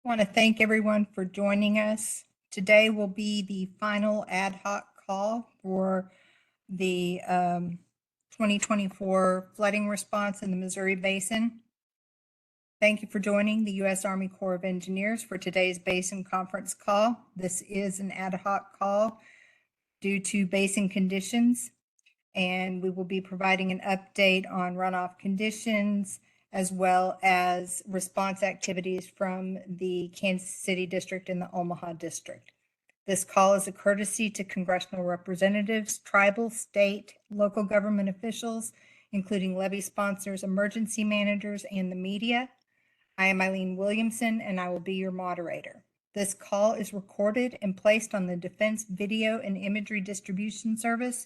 I want to thank everyone for joining us. Today will be the final ad hoc call for the 2024 flooding response in the Missouri Basin. Thank you for joining the U.S. Army Corps of Engineers for today's Basin conference call. This is an ad hoc call due to basin conditions, and we will be providing an update on runoff conditions, as well as response activities from the Kansas City District and the Omaha District. This call is a courtesy to congressional representatives, tribal, state, local government officials, including levee sponsors, emergency managers, and the media. I am Eileen Williamson, and I will be your moderator. This call is recorded and placed on the Defense Video and Imagery Distribution Service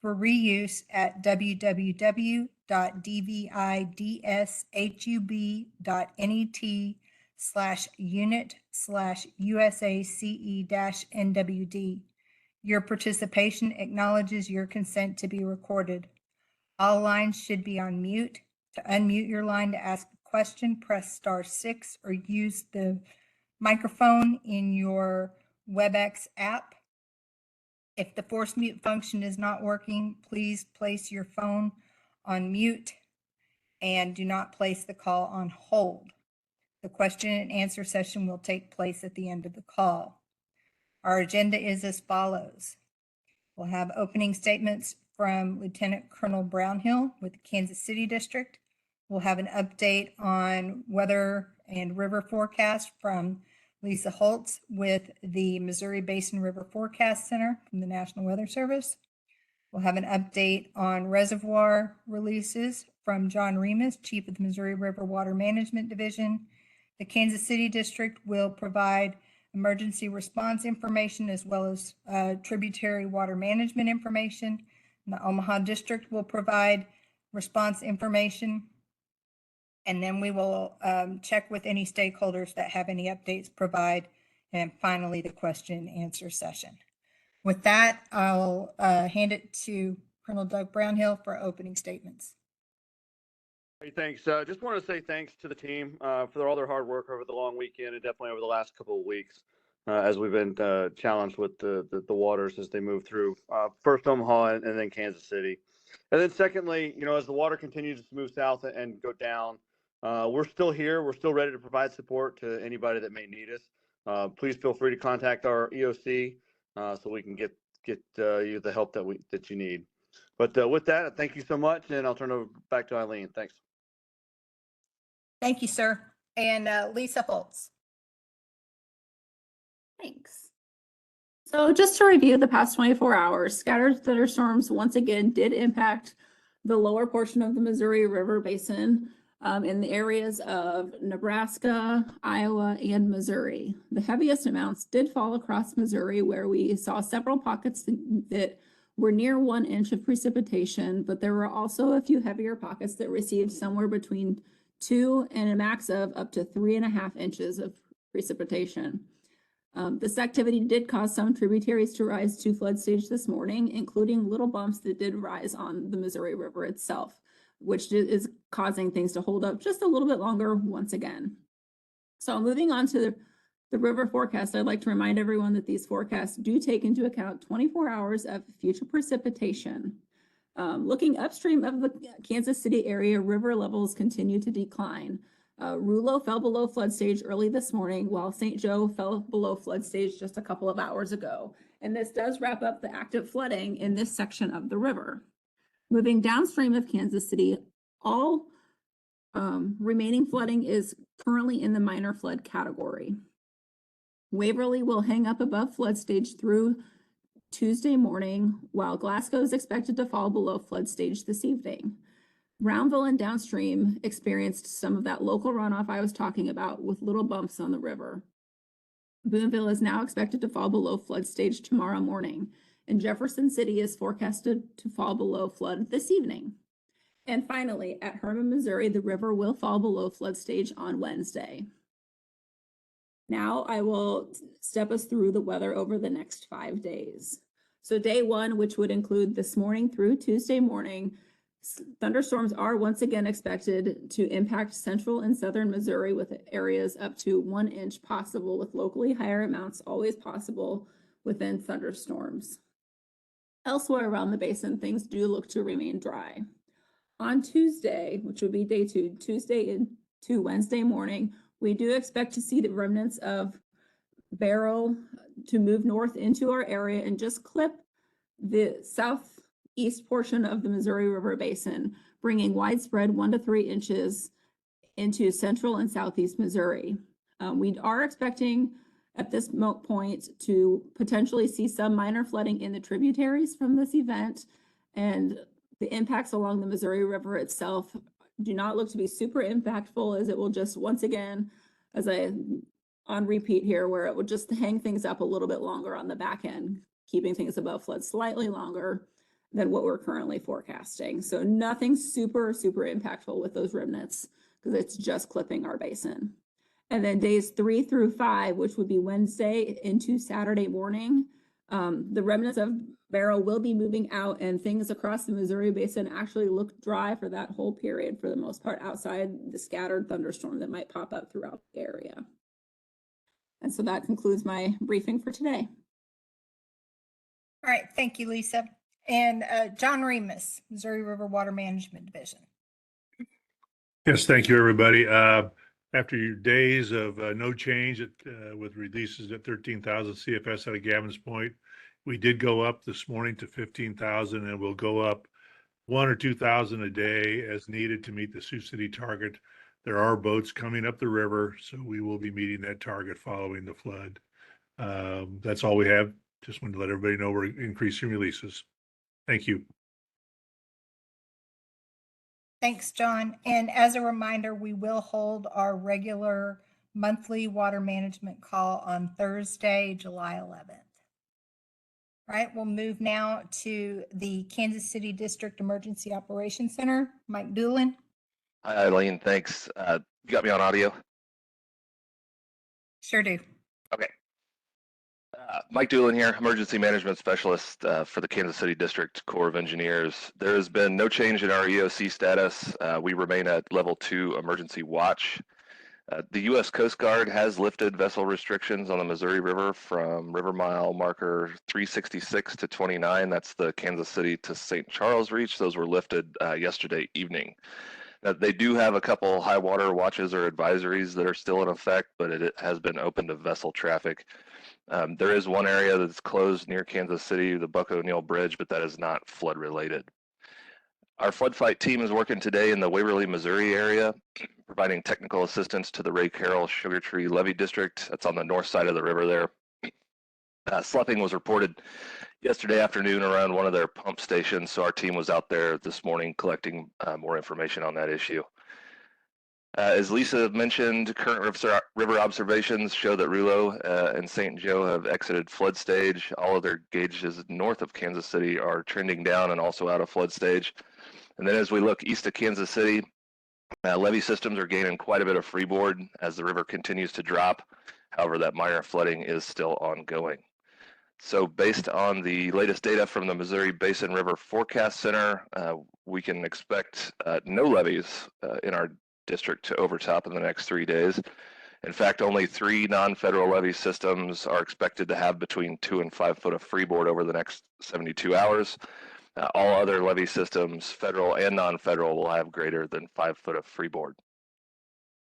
for reuse at www.dvidS.net/unit/USACE-NWD. Your participation acknowledges your consent to be recorded. All lines should be on mute. To unmute your line to ask a question, press *6 or use the microphone in your WebEx app. If the force mute function is not working, please place your phone on mute and do not place the call on hold. The question and answer session will take place at the end of the call. Our agenda is as follows. We'll have opening statements from Lieutenant Colonel Brownhill with the Kansas City District. We'll have an update on weather and river forecast from Lisa Holtz with the Missouri Basin River Forecast Center from the National Weather Service. We'll have an update on reservoir releases from John Remus, Chief of the Missouri River Water Management Division. The Kansas City District will provide emergency response information as well as tributary water management information. And the Omaha District will provide response information. And then we will check with any stakeholders that have any updates provide. And finally, the question and answer session. With that, I'll hand it to Colonel Doug Brownhill for opening statements. Hey, thanks. Just want to say thanks to the team for all their hard work over the long weekend and definitely over the last couple of weeks as we've been challenged with the waters as they move through first Omaha and then Kansas City. And then secondly, as the water continues to move south and go down, we're still here. We're still ready to provide support to anybody that may need us. Please feel free to contact our EOC so we can get you the help that you need. But with that, thank you so much, and I'll turn it back to Eileen. Thanks. Thank you, sir. And Lisa Holtz. Thanks. So just to review the past 24 hours, scattered thunderstorms once again did impact the lower portion of the Missouri River Basin in the areas of Nebraska, Iowa, and Missouri. The heaviest amounts did fall across Missouri, where we saw several pockets that were near 1 inch of precipitation, but there were also a few heavier pockets that received somewhere between 2 and a max of up to 3.5 inches of precipitation. This activity did cause some tributaries to rise to flood stage this morning, including little bumps that did rise on the Missouri River itself, which is causing things to hold up just a little bit longer once again. So moving on to the river forecast, I'd like to remind everyone that these forecasts do take into account 24 hours of future precipitation. Looking upstream of the Kansas City area, river levels continue to decline. Rulo fell below flood stage early this morning, while St. Joe fell below flood stage just a couple of hours ago. And this does wrap up the active flooding in this section of the river. Moving downstream of Kansas City, all remaining flooding is currently in the minor flood category. Waverly will hang up above flood stage through Tuesday morning, while Glasgow is expected to fall below flood stage this evening. Brownville and downstream experienced some of that local runoff I was talking about with little bumps on the river. Boonville is now expected to fall below flood stage tomorrow morning, and Jefferson City is forecasted to fall below flood this evening. And finally, at Herman, Missouri, the river will fall below flood stage on Wednesday. Now I will step us through the weather over the next 5 days. So day one, which would include this morning through Tuesday morning, Thunderstorms are once again expected to impact central and southern Missouri with areas up to 1 inch possible, with locally higher amounts always possible within thunderstorms. Elsewhere around the basin, things do look to remain dry. On Tuesday, which would be day 2, Tuesday into Wednesday morning, we do expect to see the remnants of Beryl to move north into our area and just clip the southeast portion of the Missouri River Basin, bringing widespread 1 to 3 inches into central and southeast Missouri. We are expecting at this point to potentially see some minor flooding in the tributaries from this event, and the impacts along the Missouri River itself do not look to be super impactful, as it will just, once again, as I on repeat here, where it would just hang things up a little bit longer on the back end, keeping things above flood slightly longer than what we're currently forecasting. So nothing super impactful with those remnants, because it's just clipping our basin. And then days 3 through 5, which would be Wednesday into Saturday morning, the remnants of Beryl will be moving out, and things across the Missouri Basin actually look dry for that whole period, for the most part, outside the scattered thunderstorm that might pop up throughout the area. And so that concludes my briefing for today. All right, thank you, Lisa. And John Remus, Missouri River Water Management Division. Yes, thank you, everybody. After your days of no change with releases at 13,000 CFS out of Gavins Point, we did go up this morning to 15,000, and we'll go up 1 or 2,000 a day as needed to meet the Sioux City target. There are boats coming up the river, so we will be meeting that target following the flood. That's all we have. Just wanted to let everybody know we're increasing releases. Thank you. Thanks, John. And as a reminder, we will hold our regular monthly water management call on Thursday, July 11th. All right, we'll move now to the Kansas City District Emergency Operations Center. Mike Doolin. Hi, Eileen. Thanks. You got me on audio? Sure do. Okay. Mike Doolin here, Emergency Management Specialist for the Kansas City District Corps of Engineers. There has been no change in our EOC status. We remain at level 2 emergency watch. The U.S. Coast Guard has lifted vessel restrictions on the Missouri River from river mile marker 366 to 29. That's the Kansas City to St. Charles reach. Those were lifted yesterday evening. Now, they do have a couple high water watches or advisories that are still in effect, but it has been open to vessel traffic. There is one area that's closed near Kansas City, the Buck O'Neill Bridge, but that is not flood related. Our flood fight team is working today in the Waverly, Missouri area, providing technical assistance to the Ray Carroll Sugar Tree Levee District. That's on the north side of the river there. Sloughing was reported yesterday afternoon around one of their pump stations, so our team was out there this morning collecting more information on that issue. As Lisa mentioned, current river observations show that Rouleau and St. Joe have exited flood stage. All of their gauges north of Kansas City are trending down and also out of flood stage. And then as we look east of Kansas City, levee systems are gaining quite a bit of freeboard as the river continues to drop. However, that minor flooding is still ongoing. So based on the latest data from the Missouri Basin River Forecast Center, we can expect no levees in our district to overtop in the next 3 days. In fact, only 3 non-federal levee systems are expected to have between 2 and 5 foot of freeboard over the next 72 hours. All other levee systems, federal and non-federal, will have greater than 5 foot of freeboard.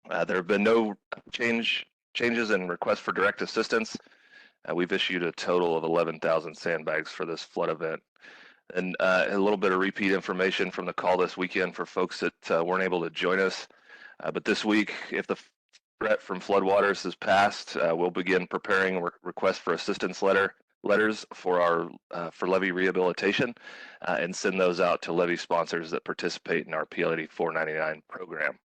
There have been no changes in requests for direct assistance. We've issued a total of 11,000 sandbags for this flood event. And a little bit of repeat information from the call this weekend for folks that weren't able to join us. But this week, if the threat from floodwaters has passed, we'll begin preparing requests for assistance letters for our for levee rehabilitation and send those out to levee sponsors that participate in our PLD 499 program.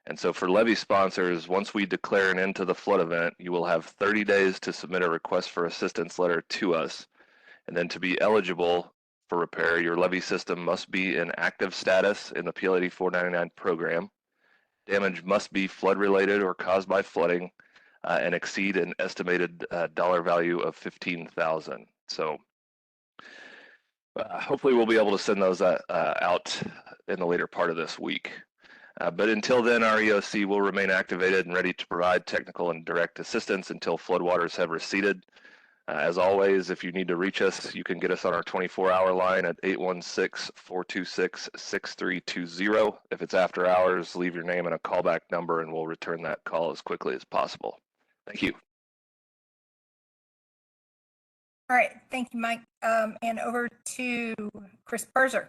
And so for levee sponsors, once we declare an end to the flood event, you will have 30 days to submit a request for assistance letter to us. And then to be eligible for repair, your levee system must be in active status in the PLD 499 program. Damage must be flood related or caused by flooding and exceed an estimated dollar value of $15,000. So Hopefully we'll be able to send those out in the later part of this week. But until then, our EOC will remain activated and ready to provide technical and direct assistance until floodwaters have receded. As always, if you need to reach us, you can get us on our 24-hour line at 816-426-6320. If it's after hours, leave your name and a callback number, and we'll return that call as quickly as possible. Thank you. All right, thank you, Mike. And over to Chris Perzer.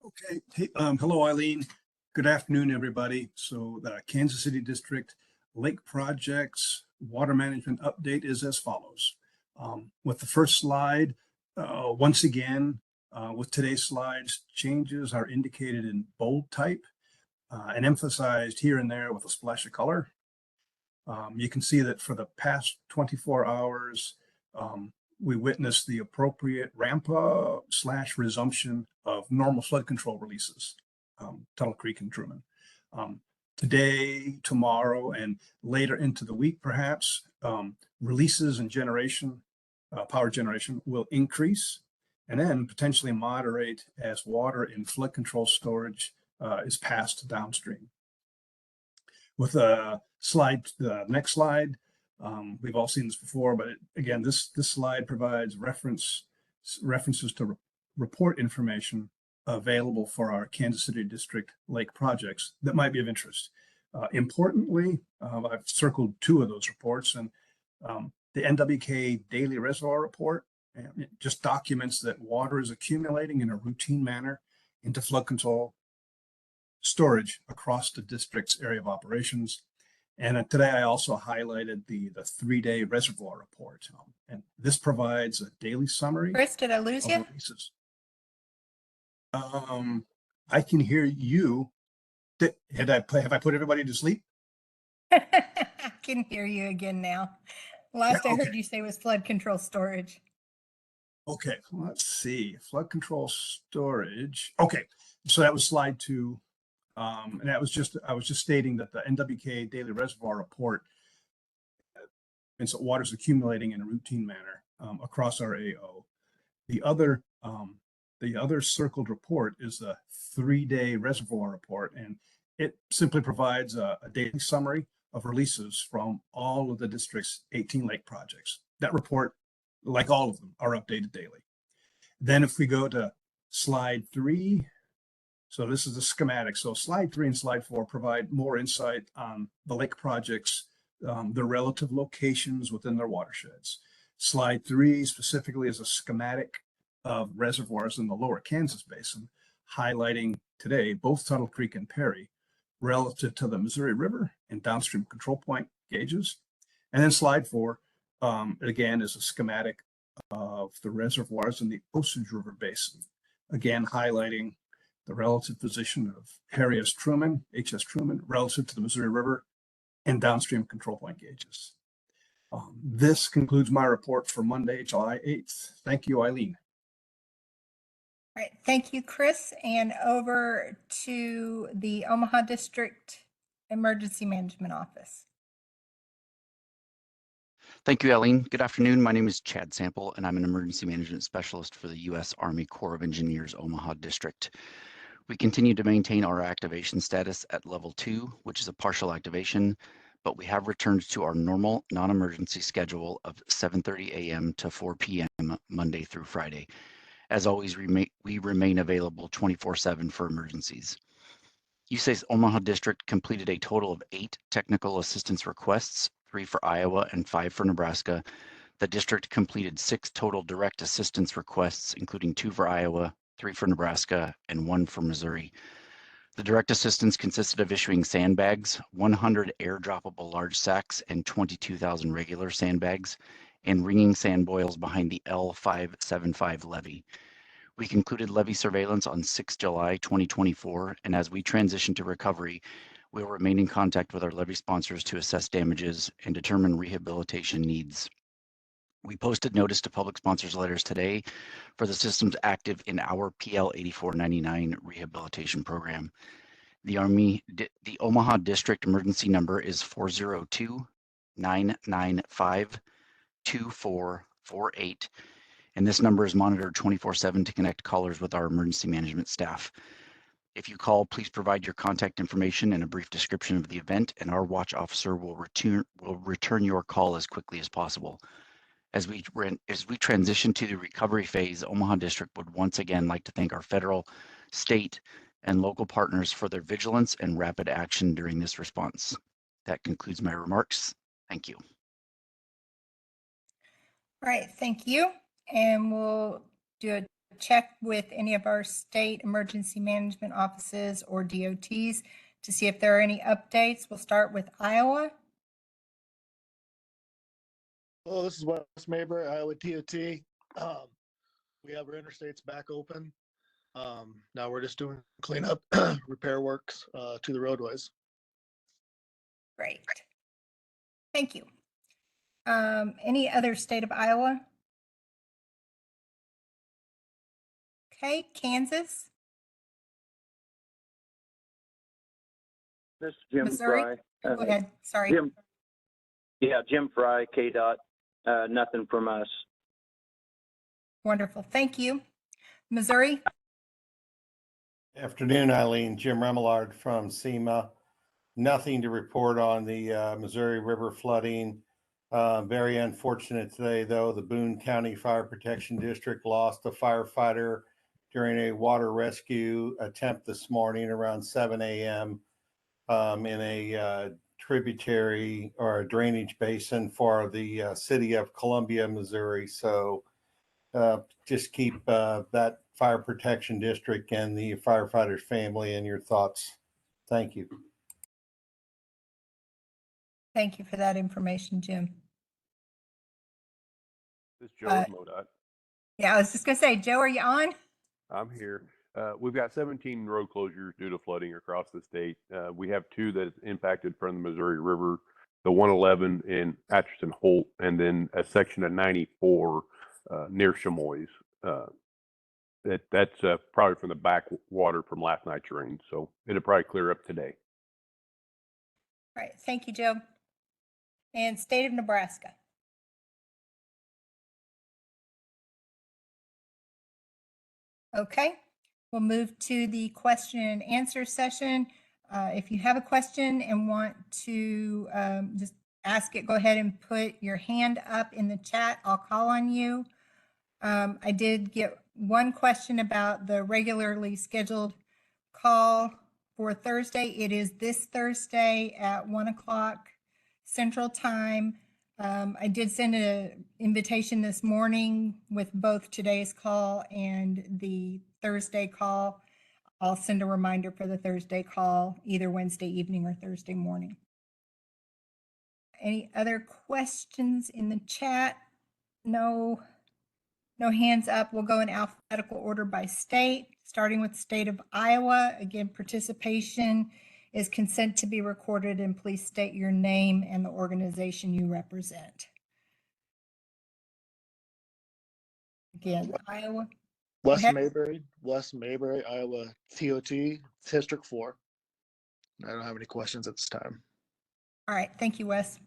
Okay. Hey, hello, Eileen. Good afternoon, everybody. So the Kansas City District Lake Projects Water Management Update is as follows. With the first slide, once again, with today's slides, changes are indicated in bold type and emphasized here and there with a splash of color. You can see that for the past 24 hours, we witnessed the appropriate ramp up / resumption of normal flood control releases, Tuttle Creek and Truman. Today, tomorrow, and later into the week, perhaps, releases and generation, power generation will increase and then potentially moderate as water in flood control storage is passed downstream. With the next slide, we've all seen this before, but again, this slide provides references to report information available for our Kansas City District Lake projects that might be of interest. Importantly, I've circled 2 of those reports, and the NWK Daily Reservoir Report it just documents that water is accumulating in a routine manner into flood control storage across the district's area of operations. And today I also highlighted the 3-day reservoir report. And this provides a daily summary. Chris, did I lose you? Releases. I can hear you. Have I put everybody to sleep? I can hear you again now. Last Yeah, I okay. heard you say was flood control storage. Okay, let's see. Flood control storage. Okay, so that was slide 2. And that was I was just stating that the NWK Daily Reservoir Report, and so water's accumulating in a routine manner across our AO. The other circled report is the 3-day reservoir report, and it simply provides a daily summary of releases from all of the district's 18 lake projects. That report, like all of them, are updated daily. Then if we go to slide 3, so this is the schematic. So slide 3 and slide 4 provide more insight on the lake projects, their relative locations within their watersheds. Slide 3 specifically is a schematic of reservoirs in the lower Kansas Basin, highlighting today both Tuttle Creek and Perry relative to the Missouri River and downstream control point gauges. And then slide 4, again, is a schematic of the reservoirs in the Osage River Basin, again, highlighting the relative position of HS Truman relative to the Missouri River and downstream control point gauges. This concludes my report for Monday, July 8th. Thank you, Eileen. All right, thank you, Chris. And over to the Omaha District Emergency Management Office. Thank you, Eileen. Good afternoon. My name is Chad Sample, and I'm an emergency management specialist for the U.S. Army Corps of Engineers Omaha District. We continue to maintain our activation status at level 2, which is a partial activation, but we have returned to our normal non-emergency schedule of 7:30 a.m. to 4 p.m. Monday through Friday. As always, we remain available 24/7 for emergencies. USA's Omaha District completed a total of 8 technical assistance requests, 3 for Iowa and 5 for Nebraska. The district completed 6 total direct assistance requests, including 2 for Iowa, 3 for Nebraska, and 1 for Missouri. The direct assistance consisted of issuing sandbags, 100 air-droppable large sacks, and 22,000 regular sandbags, and ringing sand boils behind the L575 levee. We concluded levee surveillance on 6 July 2024, and as we transition to recovery, we will remain in contact with our levee sponsors to assess damages and determine rehabilitation needs. We posted notice to public sponsors letters today for the systems active in our PL 8499 rehabilitation program. The Omaha District emergency number is 402-995-2454. 88848. And this number is monitored 24/7 to connect callers with our emergency management staff. If you call, please provide your contact information and a brief description of the event, and our watch officer will return your call as quickly as possible. As we transition to the recovery phase, Omaha District would once again like to thank our federal, state, and local partners for their vigilance and rapid action during this response. That concludes my remarks. Thank you. All right, thank you. And we'll do a check with any of our state emergency management offices or DOTs to see if there are any updates. We'll start with Iowa. Hello, this is Wes Mayberry, Iowa DOT. We have our interstates back open. Now we're just doing cleanup, repair works to the roadways. Great. Thank you. Any other state of Iowa? Okay, Kansas, This is Jim Missouri. Fry. Go ahead, sorry. Jim Fry, KDOT. Nothing from us. Wonderful, thank you. Missouri, Afternoon, Eileen. Jim Remillard from SEMA. Nothing to report on the Missouri River flooding. Very unfortunate today, though. The Boone County Fire Protection District lost a firefighter during a water rescue attempt this morning around 7 a.m. In a tributary or a drainage basin for the city of Columbia, Missouri. So just keep that fire protection district and the firefighter's family in your thoughts. Thank you. thank you for that information, Jim. This is Joe at MoDOT. Yeah, I was just gonna say, Joe, are you on? I'm here. We've got 17 road closures due to flooding across the state. We have 2 that impacted from the Missouri River, the 111 in Atchison Holt, and then a section of 94 near Chamois. That's probably from the backwater from last night's rain, so it'll probably clear up today. All right, thank you, Joe. And state of Nebraska. Okay, we'll move to the question and answer session. If you have a question and want to just ask it, go ahead and put your hand up in the chat. I'll call on you. I did get one question about the regularly scheduled call for Thursday. It is this Thursday at 1 o'clock Central Time. I did send an invitation this morning with both today's call and the Thursday call. I'll send a reminder for the Thursday call, either Wednesday evening or Thursday morning. Any other questions in the chat? No hands up. We'll go in alphabetical order by state, starting with the state of Iowa. Again, participation is consent to be recorded, and please state your name and the organization you represent. Again, Iowa. Wes Mayberry, Iowa TOT, District 4. I don't have any questions at this time. All right, thank you, Wes.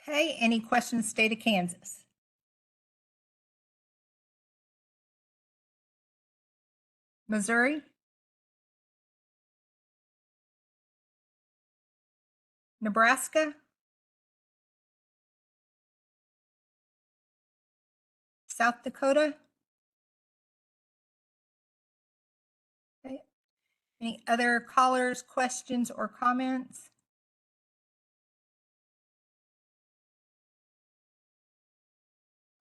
Okay, any questions, state of Kansas? Missouri? Nebraska? South Dakota? Okay. Any other callers, questions, or comments?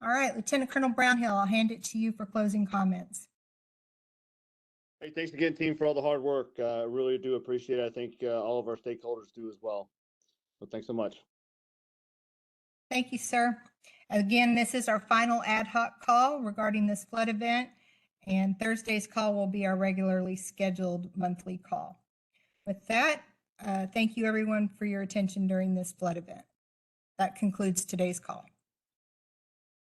All right, Lieutenant Colonel Brownhill, I'll hand it to you for closing comments. Hey, thanks again, team, for all the hard work. I really do appreciate it. I think all of our stakeholders do as well. So thanks so much. Thank you, sir. Again, this is our final ad hoc call regarding this flood event, and Thursday's call will be our regularly scheduled monthly call. With that, thank you everyone for your attention during this flood event. That concludes today's call.